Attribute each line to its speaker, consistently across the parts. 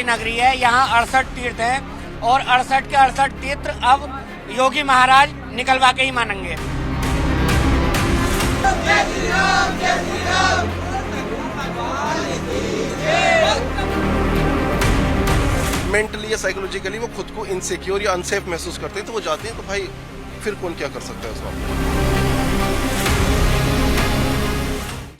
Speaker 1: की नगरी है। यहाँ 68 तीर्थ हैं और 68 के 68 तीर्थ अब योगी महाराज निकलवा के ही मानेंगे।
Speaker 2: मेंटली या साइकोलॉजिकली वो खुद को इनसिक्योर या अनसेफ महसूस करते हैं, तो वो जाते हैं। तो भाई फिर कौन क्या कर सकता है उस वक्त।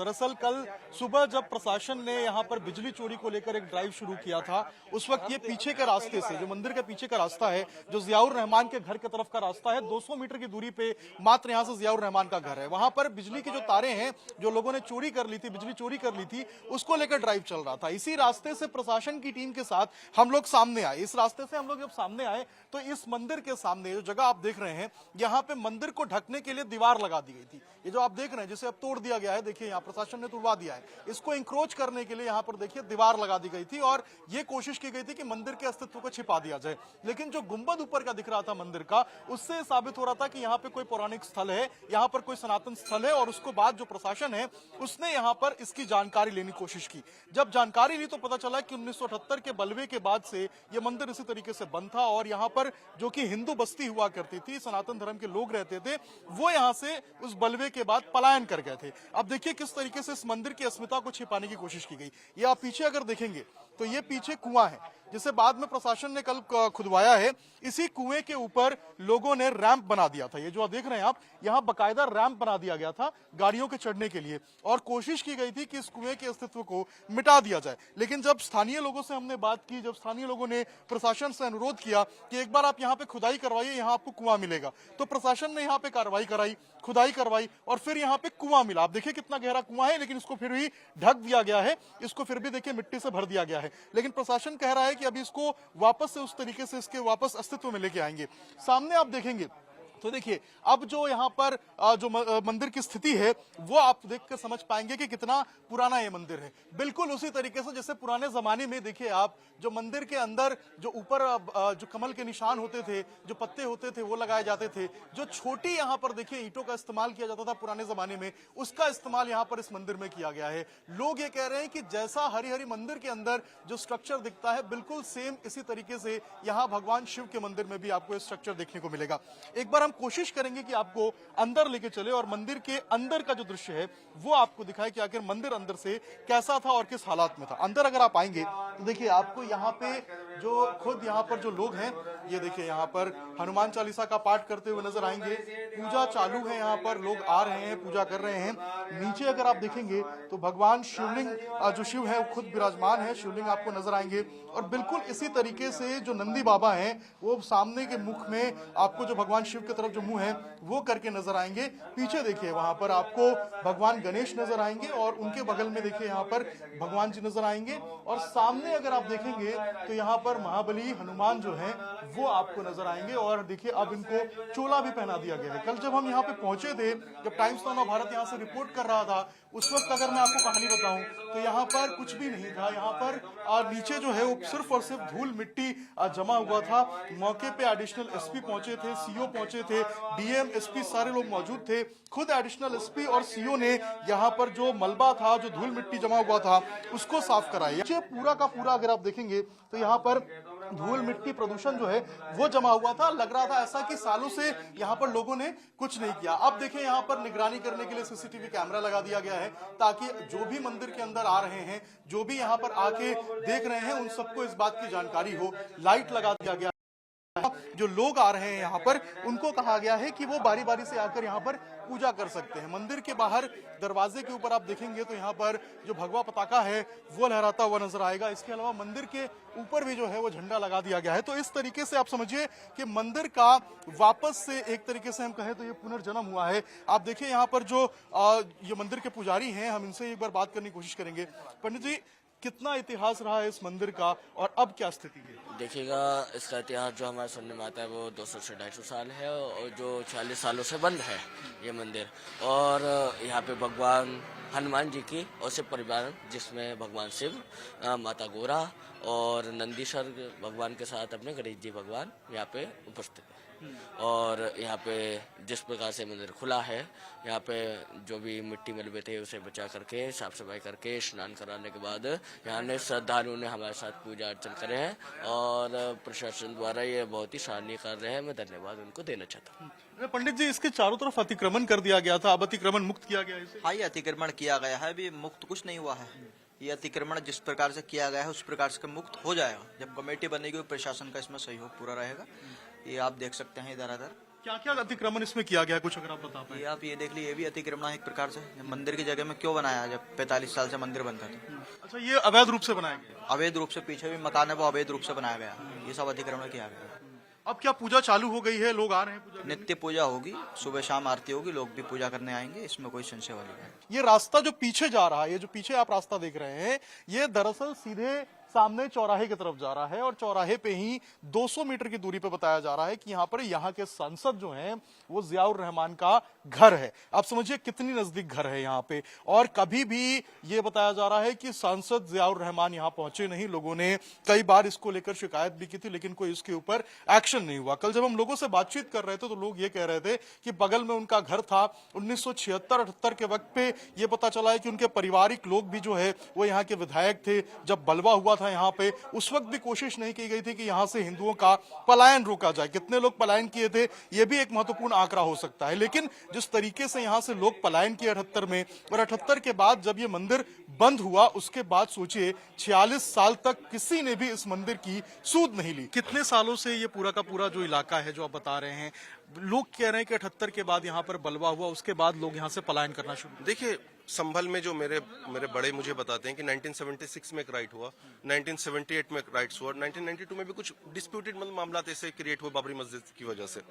Speaker 3: दरअसल कल सुबह जब प्रशासन ने यहाँ पर बिजली चोरी को लेकर एक ड्राइव शुरू किया था, उस वक्त ये पीछे के रास्ते से, जो मंदिर के पीछे का रास्ता है, जो जियाउर रहमान के घर की तरफ का रास्ता है, 200 मीटर की दूरी पे मात्र यहाँ से जियाउर रहमान का घर है। वहां पर बिजली की जो तारें हैं, जो लोगों ने चोरी कर ली थी, बिजली चोरी कर ली थी, उसको लेकर ड्राइव चल रहा था। इसी रास्ते से प्रशासन की टीम के साथ हम लोग सामने आए। इस रास्ते से हम लोग जब सामने आए तो इस मंदिर के सामने जो जगह आप देख रहे हैं, यहाँ पे मंदिर को ढकने के लिए दीवार लगा दी गई थी। ये जो आप देख रहे हैं, जिसे अब तोड़ दिया गया है, देखिए यहाँ प्रशासन ने तोड़वा दिया है। इसको इंक्रोच करने के लिए यहाँ पर देखिए दीवार लगा दी गई थी और ये कोशिश की गई थी कि मंदिर के अस्तित्व को छिपा दिया जाए। लेकिन जो गुंबद ऊपर का दिख रहा था मंदिर का, उससे साबित हो रहा था कि यहाँ पे कोई पौराणिक स्थल है, यहाँ पर कोई सनातन स्थल है। और उसको बाद जो प्रशासन है उसने यहाँ पर इसकी जानकारी लेने की कोशिश की। जब जानकारी ली तो पता चला कि 1978 के बलवे के बाद से ये मंदिर इसी तरीके से बंद था और यहाँ पर जो कि हिंदू बस्ती हुआ करती थी, सनातन धर्म के लोग रहते थे, वो यहाँ से उस बलवे के बाद पलायन कर गए थे। अब देखिए किस तरीके से इस मंदिर की अस्मिता को छिपाने की कोशिश की गई। ये आप पीछे अगर देखेंगे तो ये पीछे कुआं है, जिसे बाद में प्रशासन ने कल खुदवाया है। इसी कुएं के ऊपर लोगों ने रैंप बना दिया था। ये जो देख रहे हैं आप, यहाँ बकायदा रैंप बना दिया गया था गाड़ियों के चढ़ने के लिए और कोशिश की गई थी कि इस कुएं के अस्तित्व को मिटा दिया जाए। लेकिन जब स्थानीय लोगों से हमने बात की, जब स्थानीय लोगों ने प्रशासन से अनुरोध किया कि एक बार आप यहाँ पे खुदाई करवाइए, यहाँ आपको कुआं मिलेगा, तो प्रशासन ने यहाँ पे कार्रवाई कराई, खुदाई करवाई और फिर यहाँ पे कुआं मिला। आप देखिए कितना गहरा कुआं है, लेकिन इसको फिर भी ढक दिया गया है, इसको फिर भी देखिए मिट्टी से भर दिया गया है। लेकिन प्रशासन कह रहा है कि अभी इसको वापस से उस तरीके से इसके वापस अस्तित्व में लेके आएंगे। सामने आप देखेंगे तो देखिए अब जो यहाँ पर जो मंदिर की स्थिति है वो आप देख कर समझ पाएंगे कि कितना पुराना ये मंदिर है। बिल्कुल उसी तरीके से जैसे पुराने जमाने में देखिए आप, जो मंदिर के अंदर जो ऊपर जो कमल के निशान होते थे, जो पत्ते होते थे, वो लगाए जाते थे। जो छोटी यहाँ पर देखिए ईंटों का इस्तेमाल किया जाता था पुराने जमाने में, उसका इस्तेमाल यहाँ पर इस मंदिर में किया गया है। लोग ये कह रहे हैं कि जैसा हरि हरि मंदिर के अंदर जो स्ट्रक्चर दिखता है, बिल्कुल सेम इसी तरीके से यहाँ भगवान शिव के मंदिर में भी आपको स्ट्रक्चर देखने को मिलेगा। एक बार कोशिश करेंगे कि आपको अंदर लेके चले और मंदिर के अंदर का जो दृश्य है वो आपको दिखाए कि आखिर मंदिर अंदर से कैसा था और किस हालात में था। अंदर अगर आप आएंगे तो देखिए आपको यहाँ पे जो खुद यहाँ पर जो लोग हैं, ये देखिए यहाँ पर हनुमान चालीसा का पाठ करते हुए नजर आएंगे। पूजा चालू है, यहाँ पर लोग आ रहे हैं, पूजा कर रहे हैं। नीचे अगर आप देखेंगे तो भगवान शिवलिंग जो शिव है वो खुद विराजमान है, शिवलिंग आपको नजर आएंगे। और बिल्कुल इसी तरीके से जो नंदी बाबा हैं वो सामने के मुख में आपको जो भगवान शिव की तरफ जो मुंह है वो करके नजर आएंगे। पीछे देखिए वहां पर आपको भगवान गणेश नजर आएंगे और उनके बगल में देखिए यहाँ पर भगवान जी नजर आएंगे। और सामने अगर आप देखेंगे तो यहाँ पर महाबली हनुमान जो है वो आपको नजर आएंगे। और देखिए अब इनको चोला भी पहना दिया गया है। कल जब हम यहाँ पे पहुंचे थे, जब टाइम्स ऑफ भारत यहाँ से रिपोर्ट कर रहा था, उस वक्त अगर मैं आपको कहानी बताऊं तो यहाँ पर कुछ भी नहीं था। यहाँ पर नीचे जो है वो सिर्फ और सिर्फ धूल मिट्टी जमा हुआ था। मौके पे एडिशनल एसपी पहुंचे थे, सीओ पहुंचे थे, डीएम एसपी सारे लोग मौजूद थे। खुद एडिशनल एसपी और सीओ ने यहाँ पर जो मलबा था, जो धूल मिट्टी जमा हुआ था, उसको साफ कराया। पूरा का पूरा अगर आप देखेंगे तो यहाँ पर धूल मिट्टी प्रदूषण जो है वो जमा हुआ था। लग रहा था ऐसा कि सालों से यहाँ पर लोगों ने कुछ नहीं किया। अब देखिए यहाँ पर निगरानी करने के लिए सीसीटीवी कैमरा लगा दिया गया है, ताकि जो भी मंदिर के अंदर आ रहे हैं, जो भी यहाँ पर आके देख रहे हैं, उन सबको इस बात की जानकारी हो। लाइट लगा दिया गया, जो लोग आ रहे हैं यहाँ पर उनको कहा गया है कि वो बारी बारी से आकर यहाँ पर पूजा कर सकते हैं। मंदिर के बाहर दरवाजे के ऊपर आप देखेंगे तो यहाँ पर जो भगवा पताका है वो लहराता हुआ नजर आएगा। इसके अलावा मंदिर के ऊपर भी जो है वो झंडा लगा दिया गया है। तो इस तरीके से आप समझिए कि मंदिर का वापस से एक तरीके से हम कहें तो ये पुनर्जन्म हुआ है। आप देखिए यहाँ पर जो ये मंदिर के पुजारी हैं, हम इनसे एक बार बात करने की कोशिश करेंगे। पंडित जी, कितना इतिहास रहा है इस मंदिर का और अब क्या स्थिति है?
Speaker 4: देखिएगा, इसका इतिहास जो हमारे सुनने में आता है वो 200 से 250 साल है और जो 40 सालों से बंद है ये मंदिर। और यहाँ पे भगवान हनुमान जी की और शिव परिवार, जिसमें भगवान शिव, माता गोरा और नंदीश्वर भगवान के साथ अपने गणेश जी भगवान यहाँ पे उपस्थित है। और यहाँ पे जिस प्रकार से मंदिर खुला है, यहाँ पे जो भी मिट्टी मलबे थे उसे बचा करके साफ सफाई करके स्नान कराने के बाद यहाँ ने श्रद्धालुओं ने हमारे साथ पूजा अर्चन करे हैं और प्रशासन द्वारा ये बहुत ही सराहनीय कार्य है। मैं धन्यवाद उनको देना चाहता हूँ।
Speaker 3: पंडित जी, इसके चारों तरफ अतिक्रमण कर दिया गया था, अब अतिक्रमण मुक्त किया गया है इसे?
Speaker 5: हाँ, ये अतिक्रमण किया गया है, अभी मुक्त कुछ नहीं हुआ है। ये अतिक्रमण जिस प्रकार से किया गया है उस प्रकार से मुक्त हो जाएगा। जब कमेटी बनेगी प्रशासन का इसमें सहयोग पूरा रहेगा। ये आप देख सकते हैं इधर उधर
Speaker 3: क्या क्या अतिक्रमण इसमें किया गया है, कुछ अगर आप बता पाए?
Speaker 5: ये आप ये देख लीजिए, ये भी अतिक्रमण है एक प्रकार से। मंदिर की जगह में क्यों बनाया जब 45 साल से मंदिर बनता था?
Speaker 3: अच्छा, ये अवैध रूप से बनाया गया?
Speaker 5: अवैध रूप से, पीछे भी मकान है वो अवैध रूप से बनाया गया। ये सब अतिक्रमण किया गया।
Speaker 3: अब क्या पूजा चालू हो गई है, लोग आ रहे हैं पूजा?
Speaker 5: नित्य पूजा होगी, सुबह शाम आरती होगी, लोग भी पूजा करने आएंगे, इसमें कोई संशय वाली नहीं।
Speaker 3: ये रास्ता जो पीछे जा रहा है, ये जो पीछे आप रास्ता देख रहे हैं, ये दरअसल सीधे सामने चौराहे की तरफ जा रहा है और चौराहे पे ही 200 मीटर की दूरी पे बताया जा रहा है कि यहाँ पर यहाँ के सांसद जो हैं वो जियाउर रहमान का घर है। आप समझिए कितनी नजदीक घर है यहाँ पे। और कभी भी ये बताया जा रहा है कि सांसद जियाउर रहमान यहाँ पहुंचे नहीं। लोगों ने कई बार इसको लेकर शिकायत भी की थी, लेकिन कोई इसके ऊपर एक्शन नहीं हुआ। कल जब हम लोगों से बातचीत कर रहे थे तो लोग ये कह रहे थे कि बगल में उनका घर था। 1976-78 के वक्त पे ये पता चला है कि उनके पारिवारिक लोग भी जो है वो यहाँ के विधायक थे। जब बलवा हुआ था यहाँ पे, उस वक्त भी कोशिश नहीं की गई थी कि यहाँ से हिंदुओं का पलायन रोका जाए। कितने लोग पलायन किए थे ये भी एक महत्वपूर्ण आंकड़ा हो सकता है। लेकिन जिस तरीके से यहाँ से लोग पलायन किए 78 में, और 78 के बाद जब ये मंदिर बंद हुआ उसके बाद सोचिए 46 साल तक किसी ने भी इस मंदिर की सूद नहीं ली। कितने सालों से ये पूरा का पूरा जो इलाका है जो आप बता रहे हैं, लोग कह रहे हैं कि 78 के बाद यहाँ पर बलवा हुआ, उसके बाद लोग यहाँ से पलायन करना शुरू।
Speaker 2: देखिए, संभल में जो मेरे बड़े मुझे बताते हैं कि 1976 में एक राइट हुआ, 1978 में एक राइट्स हुआ, 1992 में भी कुछ डिस्प्यूटेड मामला ऐसे क्रिएट हुए बाबरी मस्जिद की वजह से।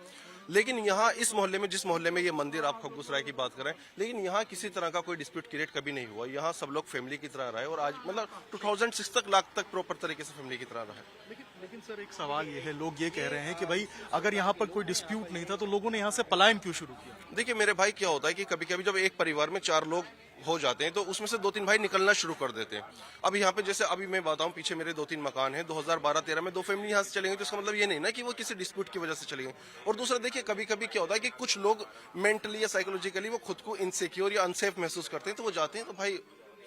Speaker 2: लेकिन यहाँ इस मोहल्ले में, जिस मोहल्ले में ये मंदिर, आप खग्गूस राय की बात करें, लेकिन यहाँ किसी तरह का कोई डिस्प्यूट क्रिएट कभी नहीं हुआ। यहाँ सब लोग फैमिली की तरह रहे और आज मतलब 2006 तक लाख तक प्रॉपर तरीके से फैमिली की तरह रहे।
Speaker 3: लेकिन सर एक सवाल ये है, लोग ये कह रहे हैं कि भाई अगर यहाँ पर कोई डिस्प्यूट नहीं था तो लोगों ने यहाँ से पलायन क्यों शुरू किया?
Speaker 2: देखिए मेरे भाई, क्या होता है कि कभी कभी जब एक परिवार में 4 लोग हो जाते हैं तो उसमें से 2-3 भाई निकलना शुरू कर देते हैं। अब यहाँ पे जैसे अभी मैं बताऊं, पीछे मेरे 2-3 मकान हैं। 2012-13 में 2 फैमिली यहाँ से चले गई, तो इसका मतलब ये नहीं ना कि वो किसी डिस्प्यूट की वजह से चले गए। और दूसरा देखिए, कभी कभी क्या होता है कि कुछ लोग मेंटली या साइकोलॉजिकली वो खुद को इनसिक्योर या अनसेफ महसूस करते हैं, तो वो जाते हैं। तो भाई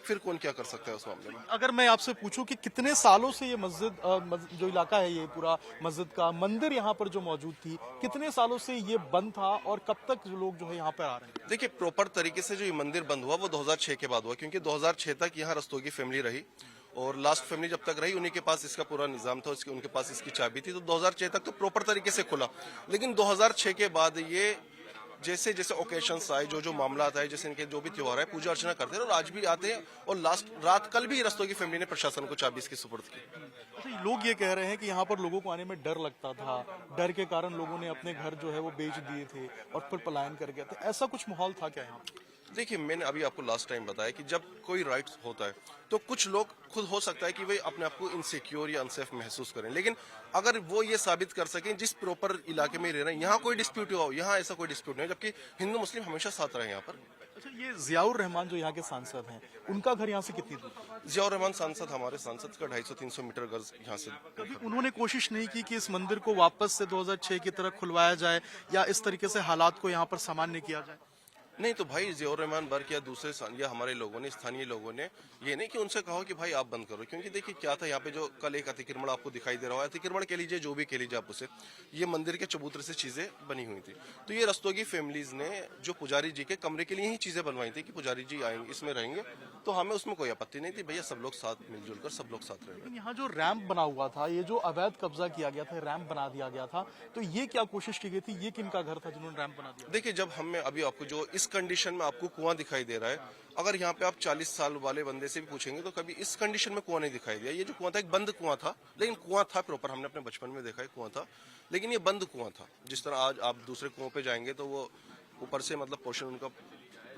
Speaker 2: फिर कौन क्या कर सकता है उस मामले में?
Speaker 3: अगर मैं आपसे पूछूं कि कितने सालों से ये मस्जिद जो इलाका है, ये पूरा मस्जिद का मंदिर यहाँ पर जो मौजूद थी, कितने सालों से ये बंद था और कब तक जो लोग जो है यहाँ पर आ रहे हैं?
Speaker 2: देखिए, प्रॉपर तरीके से जो ये मंदिर बंद हुआ वो 2006 के बाद हुआ, क्योंकि 2006 तक यहाँ रस्तोगी फैमिली रही और लास्ट फैमिली जब तक रही उन्हीं के पास इसका पूरा निजाम था, उनके पास इसकी चाबी थी। तो 2006 तक तो प्रॉपर तरीके से खुला। लेकिन 2006 के बाद ये जैसे जैसे ओकेशंस आए, जो मामला आता है, जैसे इनके जो भी त्योहार है, पूजा अर्चना करते हैं और आज भी आते हैं। और लास्ट रात कल भी रस्तों की फैमिली ने प्रशासन को चाबी इसकी सुपुर्द की।
Speaker 3: अच्छा, लोग ये कह रहे हैं कि यहाँ पर लोगों को आने में डर लगता था, डर के कारण लोगों ने अपने घर जो है वो बेच दिए थे और फिर पलायन कर गए थे। ऐसा कुछ माहौल था क्या यहाँ?
Speaker 2: देखिए, मैंने अभी आपको लास्ट टाइम बताया कि जब कोई राइट्स होता है तो कुछ लोग खुद हो सकता है कि वे अपने आप को इनसिक्योर या अनसेफ महसूस करें, लेकिन अगर वो ये साबित कर सकें जिस प्रॉपर इलाके में रह रहे हैं, यहाँ कोई डिस्प्यूट हुआ हो, यहाँ ऐसा कोई डिस्प्यूट नहीं, जबकि हिंदू मुस्लिम हमेशा साथ रहे यहाँ पर।
Speaker 3: अच्छा, ये जियाउर रहमान जो यहाँ के सांसद हैं, उनका घर यहाँ से कितनी दूर?
Speaker 2: जियाउर रहमान सांसद, हमारे सांसद का 250-300 मीटर गज यहाँ से।
Speaker 3: कभी उन्होंने कोशिश नहीं की कि इस मंदिर को वापस से 2006 की तरह खुलवाया जाए या इस तरीके से हालात को यहाँ पर सामान्य किया जाए?
Speaker 2: नहीं, तो भाई जियाउर रहमान बर्क या दूसरे या हमारे लोगों ने, स्थानीय लोगों ने ये नहीं कि उनसे कहो कि भाई आप बंद करो, क्योंकि देखिए क्या था यहाँ पे, जो कल एक अतिक्रमण आपको दिखाई दे रहा है, अतिक्रमण कह लीजिए, जो भी कह लीजिए आप उसे, ये मंदिर के चबूतरे से चीजें बनी हुई थी। तो ये रस्तोगी फैमिलीज ने जो पुजारी जी के कमरे के लिए ही चीजें बनवाई थी कि पुजारी जी आएंगे, इसमें रहेंगे, तो हमें उसमें कोई आपत्ति नहीं थी। भैया सब लोग साथ मिलजुल कर सब लोग साथ रहे।
Speaker 3: लेकिन यहाँ जो रैंप बना हुआ था, ये जो अवैध कब्जा किया गया था, रैंप बना दिया गया था, तो ये क्या कोशिश की गई थी? ये किनका घर था जिन्होंने रैंप बना दिया?
Speaker 2: देखिए, जब हमें अभी आपको जो इस कंडीशन में आपको कुआं दिखाई दे रहा है, अगर यहाँ पे आप 40 साल वाले बंदे से भी पूछेंगे तो कभी इस कंडीशन में कुआं नहीं दिखाई दिया। ये जो कुआं था एक बंद कुआं था, लेकिन कुआं था प्रॉपर, हमने अपने बचपन में देखा है कुआं था, लेकिन ये बंद कुआं था। जिस तरह आज आप दूसरे कुओं पे जाएंगे तो वो ऊपर से मतलब पोर्शन उनका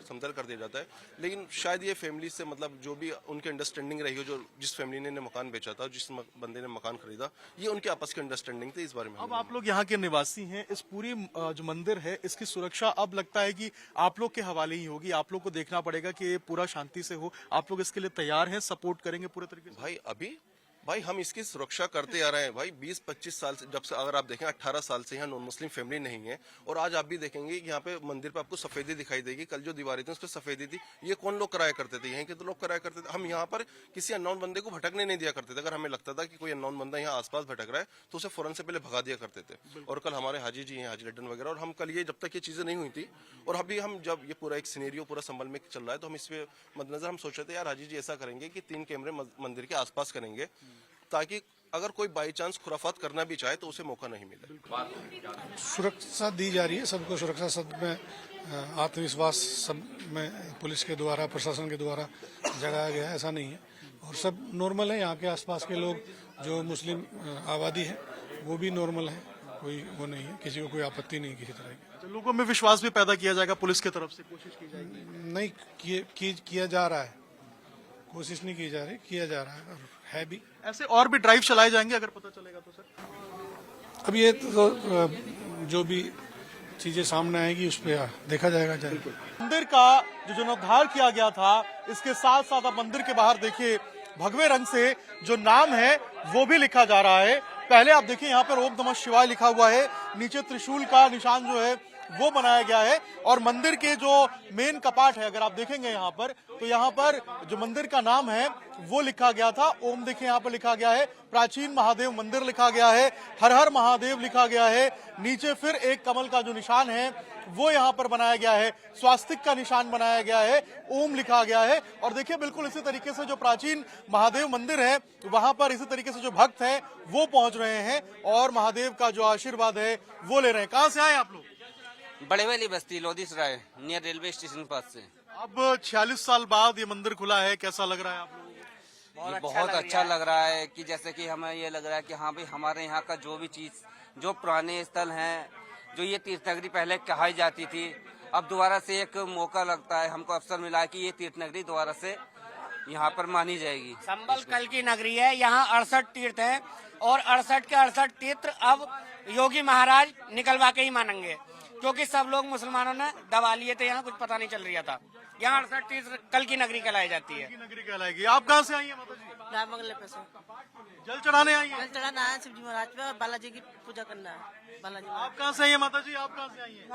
Speaker 2: समतल कर दिया जाता है, लेकिन शायद ये फैमिली से मतलब जो भी उनकी अंडरस्टैंडिंग रही हो, जो जिस फैमिली ने मकान बेचा था, जिस बंदे ने मकान खरीदा, ये उनके आपस की अंडरस्टैंडिंग थी। इस बारे में
Speaker 3: अब आप लोग यहाँ के निवासी हैं, इस पूरी जो मंदिर है इसकी सुरक्षा अब लगता है कि आप लोग के हवाले ही होगी। आप लोग को देखना पड़ेगा कि ये पूरा शांति से हो। आप लोग इसके लिए तैयार हैं, सपोर्ट करेंगे पूरे तरीके से?
Speaker 2: भाई अभी भाई हम इसकी सुरक्षा करते आ रहे हैं भाई 20-25 साल से, जब से अगर आप देखें 18 साल से यहाँ नॉन मुस्लिम फैमिली नहीं है। और आज आप भी देखेंगे कि यहाँ पे मंदिर पे आपको सफेदी दिखाई देगी। कल जो दीवारें थी उस पर सफेदी थी। ये कौन लोग कराया करते थे? यहीं के तो लोग कराया करते थे। हम यहाँ पर किसी अननोन बंदे को भटकने नहीं दिया करते थे। अगर हमें लगता था कि कोई अननोन बंदा यहाँ आसपास भटक रहा है तो उसे फौरन से पहले भगा दिया करते थे। और कल हमारे हाजी जी हैं, हाजी लड्डन वगैरह, और हम कल ये जब तक ये चीजें नहीं हुई थी और अभी हम जब ये पूरा एक सिनेरियो पूरा संभल में चल रहा है तो हम इस पे मद्देनजर हम सोच रहे थे यार हाजी जी ऐसा करेंगे कि 3 कैमरे मंदिर के आसपास करेंगे ताकि अगर कोई बाई चांस खुराफात करना भी चाहे तो उसे मौका नहीं मिले।
Speaker 6: सुरक्षा दी जा रही है सबको। सुरक्षा सब में आत्मविश्वास सब में पुलिस के द्वारा, प्रशासन के द्वारा जगाया गया है। ऐसा नहीं है और सब नॉर्मल है। यहाँ के आसपास के लोग जो मुस्लिम आबादी है वो भी नॉर्मल है। कोई वो नहीं है, किसी को कोई आपत्ति नहीं किसी तरह की।
Speaker 3: तो लोगों में विश्वास भी पैदा किया जाएगा पुलिस की तरफ से, कोशिश की जाएगी?
Speaker 6: नहीं, किया जा रहा है। कोशिश नहीं की जा रही, किया जा रहा है और है भी।
Speaker 3: ऐसे और भी ड्राइव चलाए जाएंगे अगर पता चलेगा तो सर?
Speaker 6: अब ये तो जो भी चीजें सामने आएगी उस पर देखा जाएगा।
Speaker 3: मंदिर का जो जीर्णोद्धार किया गया था, इसके साथ साथ आप मंदिर के बाहर देखिए भगवे रंग से जो नाम है वो भी लिखा जा रहा है। पहले आप देखिए यहाँ पर ओम नमः शिवाय लिखा हुआ है, नीचे त्रिशूल का निशान जो है वो बनाया गया है। और मंदिर के जो मेन कपाट है अगर आप देखेंगे यहाँ पर, तो यहाँ पर जो मंदिर का नाम है वो लिखा गया था। ओम देखिए यहाँ पर लिखा गया है, प्राचीन महादेव मंदिर लिखा गया है, हर हर महादेव लिखा गया है। नीचे फिर एक कमल का जो निशान है वो यहाँ पर बनाया गया है, स्वास्तिक का निशान बनाया गया है, ओम लिखा गया है। और देखिए बिल्कुल इसी तरीके से जो प्राचीन महादेव मंदिर है वहां पर इसी तरीके से जो भक्त हैं वो पहुंच रहे हैं और महादेव का जो आशीर्वाद है वो ले रहे हैं। कहाँ से आए आप लोग?
Speaker 7: बड़े वाली बस्ती लोधिसराय नियर रेलवे स्टेशन पास से।
Speaker 3: अब 46 साल बाद ये मंदिर खुला है, कैसा लग रहा है आप लोगों को?
Speaker 7: ये बहुत अच्छा लग रहा है कि जैसे कि हमें ये लग रहा है कि हाँ भाई हमारे यहाँ का जो भी चीज, जो पुराने स्थल हैं, जो ये तीर्थनगरी पहले कहाई जाती थी, अब दोबारा से एक मौका लगता है, हमको अवसर मिला है कि ये तीर्थनगरी दोबारा से यहाँ पर मानी जाएगी।
Speaker 1: संबल कल की नगरी है। यहाँ 68 तीर्थ हैं और 68 के 68 तीर्थ अब योगी महाराज निकलवा के ही मानेंगे, क्योंकि सब लोग मुसलमानों ने दबा लिए थे। यहाँ कुछ पता नहीं चल रहा था। यहाँ 68 तीर्थ कल की नगरी कहलाई जाती है।
Speaker 3: नगरी कहलाएगी। आप कहाँ से आई हैं माता जी?
Speaker 8: राम बंगले पे से
Speaker 3: जल चढ़ाने आई हैं?
Speaker 8: जल चढ़ाना है शिव जी महाराज पे और बालाजी की पूजा करना है। बालाजी
Speaker 3: आप कहाँ से आई हैं माता जी? आप कहाँ से आई हैं?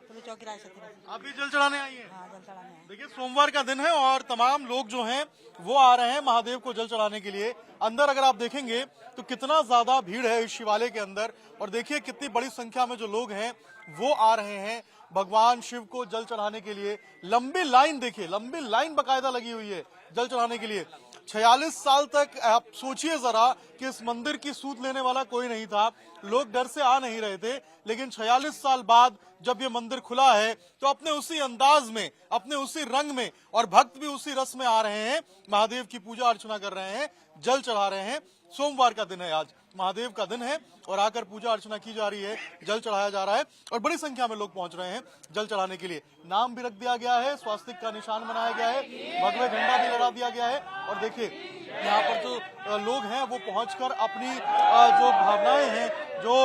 Speaker 8: पुलिस चौकी राय सत्य।
Speaker 3: आप भी जल चढ़ाने आई हैं?
Speaker 8: हाँ, जल चढ़ाने हैं।
Speaker 3: देखिए सोमवार का दिन है और तमाम लोग जो हैं वो आ रहे हैं महादेव को जल चढ़ाने के लिए। अंदर अगर आप देखेंगे तो कितना ज्यादा भीड़ है इस शिवालय के अंदर और देखिए कितनी बड़ी संख्या में जो लोग हैं वो आ रहे हैं भगवान शिव को जल चढ़ाने के लिए। लंबी लाइन देखिए, लंबी लाइन बकायदा लगी हुई है जल चढ़ाने के लिए। 46 साल तक आप सोचिए जरा कि इस मंदिर की सूद लेने वाला कोई नहीं था, लोग डर से आ नहीं रहे थे। लेकिन 46 साल बाद जब ये मंदिर खुला है तो अपने उसी अंदाज में, अपने उसी रंग में और भक्त भी उसी रस में आ रहे हैं, महादेव की पूजा अर्चना कर रहे हैं, जल चढ़ा रहे हैं। सोमवार का दिन है, आज महादेव का दिन है और आकर पूजा अर्चना की जा रही है, जल चढ़ाया जा रहा है और बड़ी संख्या में लोग पहुंच रहे हैं जल चढ़ाने के लिए। नाम भी रख दिया गया है, स्वास्तिक का निशान बनाया गया है, भगवे झंडा भी लगा दिया गया है। और देखिए यहाँ पर जो लोग हैं वो पहुंचकर अपनी जो भावनाएं हैं, जो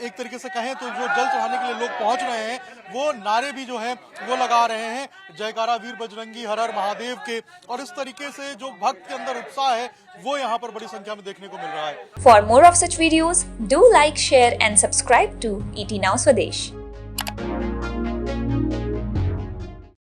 Speaker 3: एक तरीके से कहें तो जो जल चढ़ाने के लिए लोग पहुंच रहे हैं, वो नारे भी जो हैं वो लगा रहे हैं, जयकारा वीर बजरंगी, हर हर महादेव के। और इस तरीके से जो भक्त के अंदर उत्साह है वो यहाँ पर बड़ी संख्या में देखने को मिल रहा है।
Speaker 9: For more of such videos, do like, share and subscribe to ET Now Swadesh.